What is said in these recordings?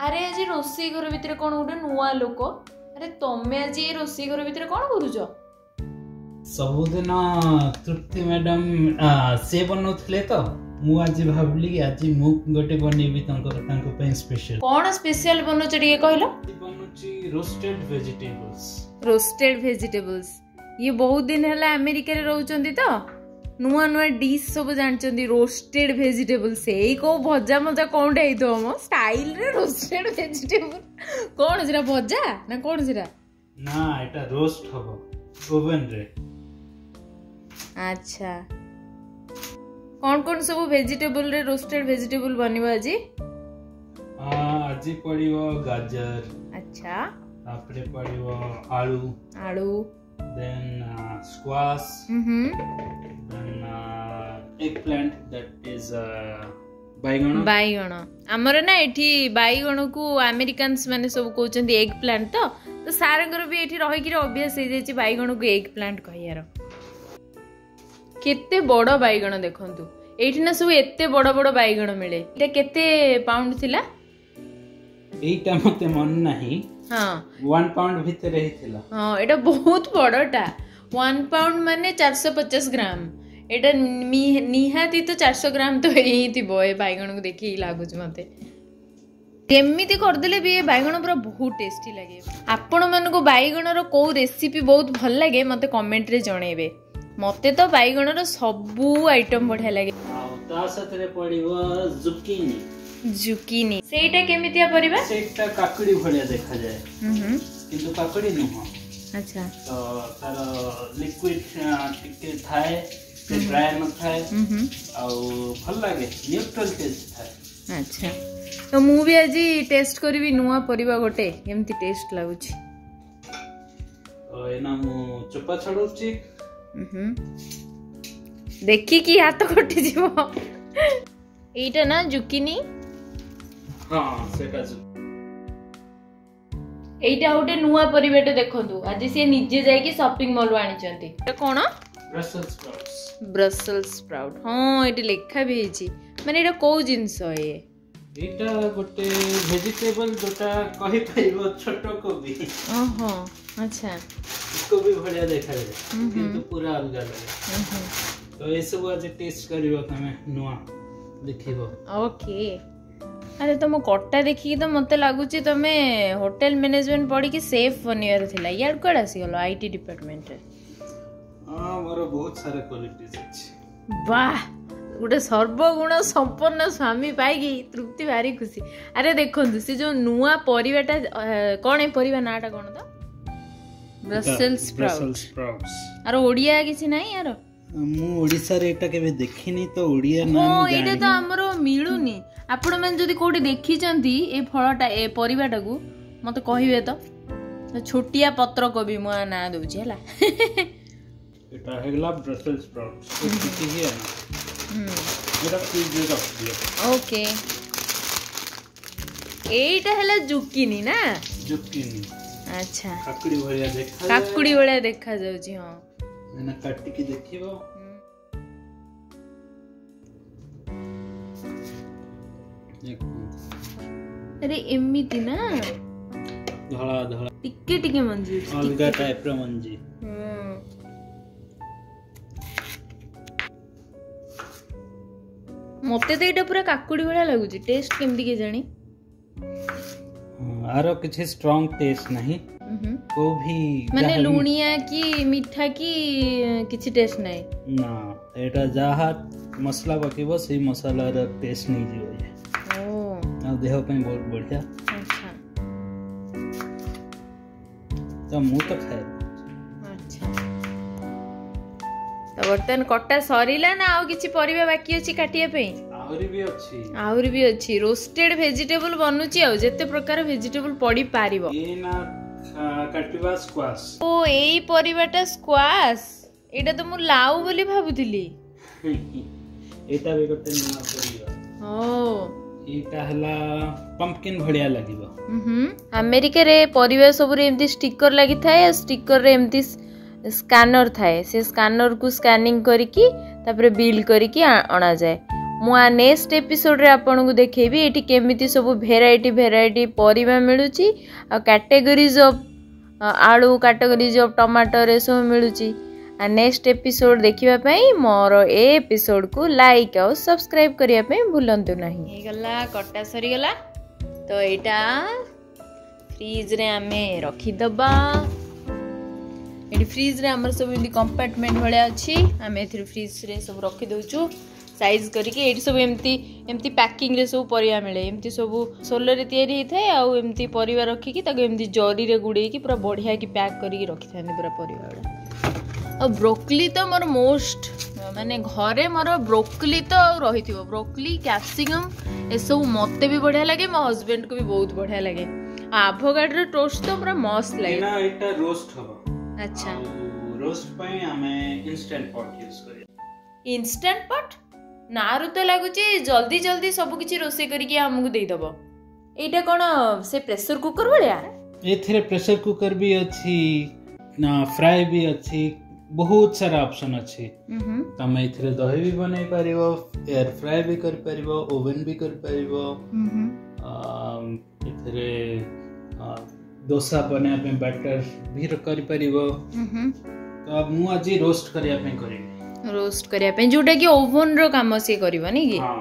अरे आज रोषेई घर भितर कौन गोटे नुआ लोक अरे तमे आज ये रोषेई घर भितर कौन करूछ सबुदिन तृप्ति मैडम से बनौथिले तो मु आज भाबली कि आज मु गोटे बनेबी तांको पे स्पेशल कौन स्पेशल बनौछ टिके कहलो बनौची रोस्टेड वेजिटेबल्स ये बहुत दिन है अमेरिका रे रहउचंदी तो नुआ नुआ डिश सब जानचंदी रोस्टेड वेजिटेबल से को भजा मजा कौन है तो हम स्टाइल रे रोस्टेड वेजिटेबल कौन जरा भजा ना कौन जरा ना एटा रोस्ट हबो ओवन रे। अच्छा कौन सब वेजिटेबल रे रोस्टेड वेजिटेबल बनिबा आज आज पड़िबो गाजर अच्छा तापरे पड़िबो आलू then squash then eggplant that is बाइगण आमर ना एठी बाइगण को अमेरिकन्स माने सब कहउचंदी एग प्लांट तो सारंगर भी एठी रहि कि अभ्यास हे जेची बाइगण को एग प्लांट कहियार केते बड़ बाइगण देखंतु एठी ना सब एते बड़ बड़ बाइगण मिले एटा केते पाउंड थिला एटा मते मन नाही हाँ 1 पाउंड भीतर ही थिला हाँ एटा बहुत बड़टा 1 पाउंड माने 450 ग्राम एटा निहाती तो 400 ग्राम तो यही थिबो ए बाइगण को देखि लागुच मते एमिति कर देले भी ए बाइगण पूरा बहुत टेस्टी लागे आपण मन को बाइगण रो को रेसिपी बहुत भल लागे मते कमेंट रे जणेबे मते तो बाइगण रो सबु आइटम बढ़िया लागे ता साथे पड़िबो जुकीनी सेटा केमितिया परिबा सेटा काकड़ी भलिया देखा जाए किंतु काकड़ी नुह अच्छा तो तार लिक्विड टिके थाए से ड्राई न थाए आ भल लागे न्यूट्रल टेस्ट थाए। अच्छा तो मु भी आज टेस्ट करबी नुआ परिबा गोटे केमति टेस्ट लागुची एना मु चोपा छडौची देखि कि हाथ कटि जीवो एटा ना जुकीनी हाँ सेटा एटा गोटे नुआ परिबेटे देखंतु आज से निजे जाय कि शॉपिंग मॉल आनिचंती एटा कोन ब्रसेल्स स्प्राउट हाँ एटी लेखा भी हेची माने एटा को जिंस है एटा गोटे वेजिटेबल जोटा कहि पाइबो छोटो कोबी ओहो अच्छा कोबी भलिया देखा जाय किंतु पूरा अलग लागे तो ए सब आज टेस्ट करिवो तमे नुआ देखिबो ओके अरे तुम कटा देखिकी तो मत लगुच तुम होटेल मैनेजमेंट पढ़ी कि सेफ बनवार थिला यार कोड आसीगलो आईटी डिपार्टमेंट रे मोर बहुत सारे क्वालिटीज अछि वाह गोटे सर्वगुण संपन्न स्वामी पाइकी तृप्ति भारी खुशी अरे देखंतु से जो नुआ परिवाटा कोन ए परिवा नाटा कोन तो ब्रसेल्स स्प्राउट्स अरे ओडिया किछि नाही यार मु ओडिसा रे एटा केबे देखिनी तो ओडिया नाम जानि एटा तो हमरो मिलुनी आपण मन जदी कोठी देखि चंती ए फळटा ए परिवाटा को मते कहिबे तो छोटिया पत्र कोबी मु ना दोछि हला एटा हेगला ब्रसेल्स स्प्राउट्स एति ही है एटा फ्रीज रख दिया ओके एटा हला जुकीनी ना जुकीनी अच्छा काकड़ी भलिया देखा जाउची हां एना काटी के देखिबो अरे एमिति ना धला धला टिके टिके मंजी अलगा टाइप रो मंजी मते तो एटा पूरा काकुड़ी वाला लागुची टेस्ट केमती के जानी आरो किछि स्ट्रांग टेस्ट नहीं को भी माने लुणिया की मीठा की किछि टेस्ट नहीं ना एटा जहा मसला पकेबो से मसाला र टेस्ट नहीं जीव जे आ देह पे बहुत बढ़िया अच्छा तो मु तो खाए अच्छा तो बर्तन कट्टा सरीला ना आ किछि परिबा बाकी अछि काटिया पे आहुरी भी अछि रोस्टेड वेजिटेबल बनुची आ जते प्रकार वेजिटेबल पड़ी पारिबो ए ना काटिबा स्क्वाश ओ एई परिबाटा स्क्वाश एटा तो मु लाउ बोली भाबुथिली एटा भी गोटे नया परिबा ओ एटा हला पंपकिन भडिया लागिबो अमेरिका रे परिबा सब रे एमती स्टिकर लागि थाए स्टिकर रे एमती स्कैनर थाए से स्कैनर को स्कैनिंग करिकी तापरे बिल करिकी आना जाए मु नेक्स्ट एपिसोड रे आपन को देखेबी एठी केमिति सब भेराइटी परिबा मिलुची आ कैटेगरीज ऑफ आलू कैटेगरीज ऑफ टमाटर ए सब मिलुची। आ नेक्स्ट एपिसोड देखिबा पई मोर ए एपिसोड को लाइक और सब्सक्राइब करिया पई भूलंतु नहीं। हे गला कट्टा सरी गला तो एटा फ्रीज रे आमे रखी दबा। एटी फ्रीज रे हमर सब इndi कंपार्टमेंट भले अछि आमे एथि फ्रीज रे सब रखी दोचु साइज करके। एटी सब एमती पैकिंग रे सब परिया मिले एमती सब सोलर रे तयारी हिथाय आ एमती परिवा रखी कि ताको एमती जरी रे गुडे कि पूरा बढ़िया कि पैक करके रखी थाने पूरा परिवा। और ब्रोकली तो मोर मोस्ट माने घरे मोर ब्रोकली तो रहिथिबो ब्रोकली कैप्सिकम ए सब मते भी बढ़िया लागे मो हस्बैंड को भी बहुत बढ़िया लागे। एवोकाडो टोस्ट तो पूरा मस्त लागे ना। एटा रोस्ट हबो। अच्छा रोस्ट पई हमें इंस्टेंट पॉट यूज करिया। इंस्टेंट पॉट नारु तो लागुची जल्दी जल्दी सब किछि रोसे करके हमकु देई दबो। एटा कोन से प्रेशर कुकर भलिया एथिरे प्रेशर कुकर भी अछि ना फ्राई भी अछि बहुत सारा ऑप्शन अछि। तमे एथिरे दही भी बनै परिबो एयर फ्राई भी कर परिबो ओवन भी कर परिबो एथिरे डोसा बने पे बैटर भी कर परिबो। तो अब मु आज रोस्ट करिया पे करिबे रोस्ट करिया पे जोटा कि ओवन रो काम से करबो नै कि। हां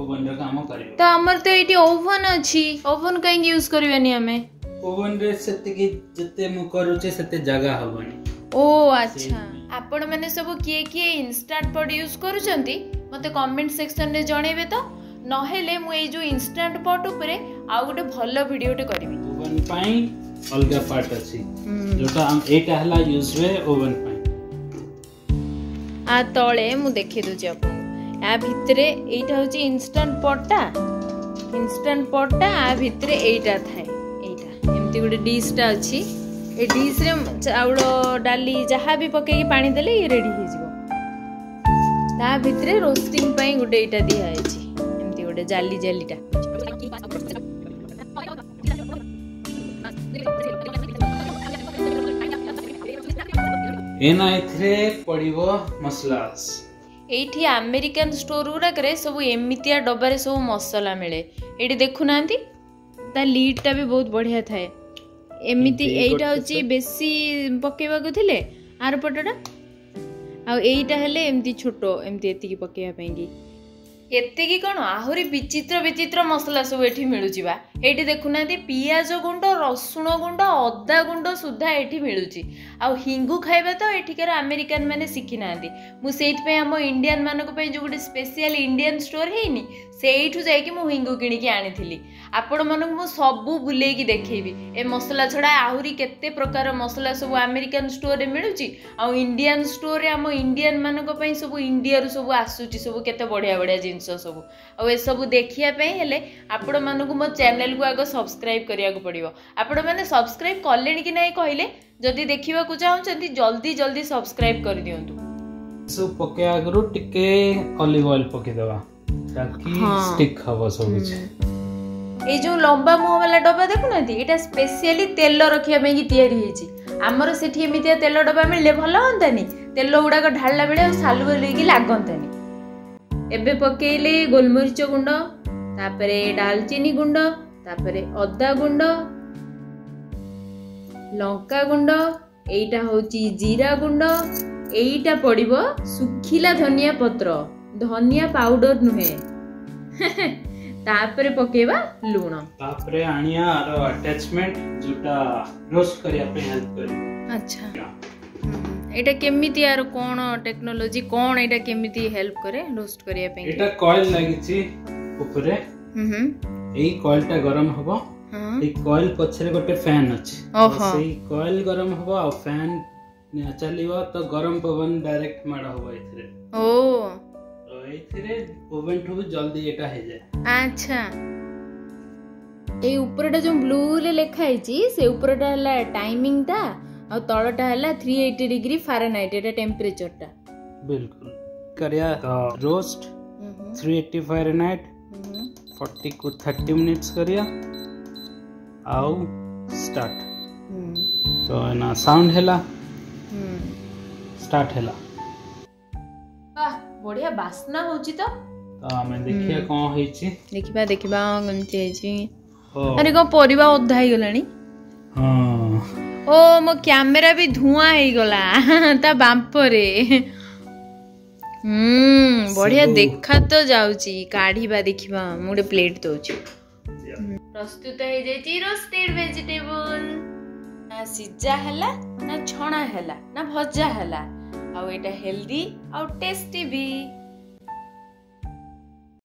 ओवन रो काम करिबो। तो हमर तो एटी ओवन अछि ओवन काई यूज करबेनी हमें ओवन रे सेते कि जते मु करूचे सेते जगह हबनी। ओ अच्छा आपण माने सब किए इंस्टेंट पॉट यूज करूचंती मते कमेंट सेक्शन रे जणेबे तो नहेले मु ए जो इंस्टेंट पॉट ऊपरे आ गोटे भलो वीडियोटे करबी। ओवन पाई अलगा पार्ट अछि जोटा हम एटा हला यूज वे ओवन पाई आ तळे मु देखि दोची आपन आ भितरे एटा होची इंस्टेंट पॉटा आ भितरे एटा थाए एटा एम्ति गोटे डिश टा अछि ए डिश रे चाउलो डाली जहा भी पके के पानी देले ये रेडी हो जिवो। ता भितरे रोस्टिंग पई गोटे एटा दिया अछि एम्ति गोटे जाली जालीटा। एना एथरे पड़िबो मसलास एठी अमेरिकन स्टोर गुराकरे सब एमितिया डब्बारे सब मसला मिले एठी देखु नांती ता लीड टा भी बहुत बढ़िया थाए एमिति एटा होची बेसी पकेबा को थिले आर पटटा आ एटा हेले एमिति छोटो एमिति एति की पकेबा पई की एति की कोन आहुरी विचित्र मसला सब एठी मिलुची बा। एठी देखु नांती पियाज गुंड रसुण गुंड अदा गुंड सुधा एठी मिलुची आ हिंगु खाइबा तो एठिकर अमेरिकन माने सिखि नांती। मु सेठ पे हम इंडियन मानको पे जो गुटे स्पेशल इंडियन स्टोर हेनी सेठु जाई कि मु हिंगु किनी के आनिथिली। आपण मानको मु सबु बुलेई की देखेबी ए मसला छडा आहुरी केते प्रकार मसला सब अमेरिकन स्टोर रे मिलुची आ इंडियन स्टोर रे हम इंडियन मानको पे सब इंडिया रु सब आसुची सब केते बढ़िया जिंस सब आ ए सब देखिया पे हेले आपण मानको मो चैनल को आगो सब्सक्राइब करिया को पड़िबो। आपण माने सब्सक्राइब करलेनी कि नै कहिले जदी देखिबा को चाहउछंती जल्दी सब्सक्राइब कर दियंतु। सब पके आगरो टिके ऑलिव ऑयल पके देबा ताकि स्टिक हबो सब कुछ। ए जो लंबा मुह वाला डब्बा देखु नांती एटा स्पेशली तेल रखिया पे की तयारी हेची। हमर सेठी एमितिया तेल डब्बा मिलले भलो होंतानी तेल गुडा को ढाळला बेले सालु लेकी लागंतानी। एबे पकेइले गोलमरिच गुंड तापरे दालचीनी गुंड तापरे अदा गुंड लंका गुंड एटा होची जीरा गुंड एटा पड़िबो सुखिला धनिया पत्र धनिया पाउडर नुहे तापरे पकेबा लूण तापरे आनिया आरो अटैचमेंट जोटा रोस्ट करिया पे हेल्प करी। अच्छा एटा केमिति यार कोन टेक्नोलॉजी कोन एटा केमिति हेल्प करे रोस्ट करिया पे एटा कॉइल लागिची ऊपरे एई कॉइलटा गरम हबो ए कॉइल पछरे गोटे फैन अछि सेई कॉइल गरम हबो आ फैन चलिबो तो गरम पवन डायरेक्ट माड हबो एथरे ओ तो एथरे ओवन ठो जल्दी एटा हे जाय। अच्छा ए ऊपरटा जो ब्लू ले लेखा आइची से ऊपरटा हला टाइमिंग ता आ तळटा हला 380 डिग्री फारेनहाइट एटा टेंपरेचर टा बिल्कुल करिया तो रोस्ट 380 फारेनहाइट 40 को 30 मिनिट्स करिया आउ स्टार्ट तो ना साउंड हैला स्टार्ट हैला वाह बढ़िया बास्ना होची तो तो आमे देखिया कौन होईची देखिबा देखिबा गंती हेची अरे को परिबा अधा ही गलानी हां ओ मो कैमरा भी धुआं हे गला ता बांप रे बढ़िया देखा तो जाउची काढीबा देखिबा मुडे प्लेट दोची प्रस्तुत हे जेची रोस्टेड वेजिटेबल ना सिजा हला ना छणा हला ना भजा हला आ एटा हेल्दी आ टेस्टी भी।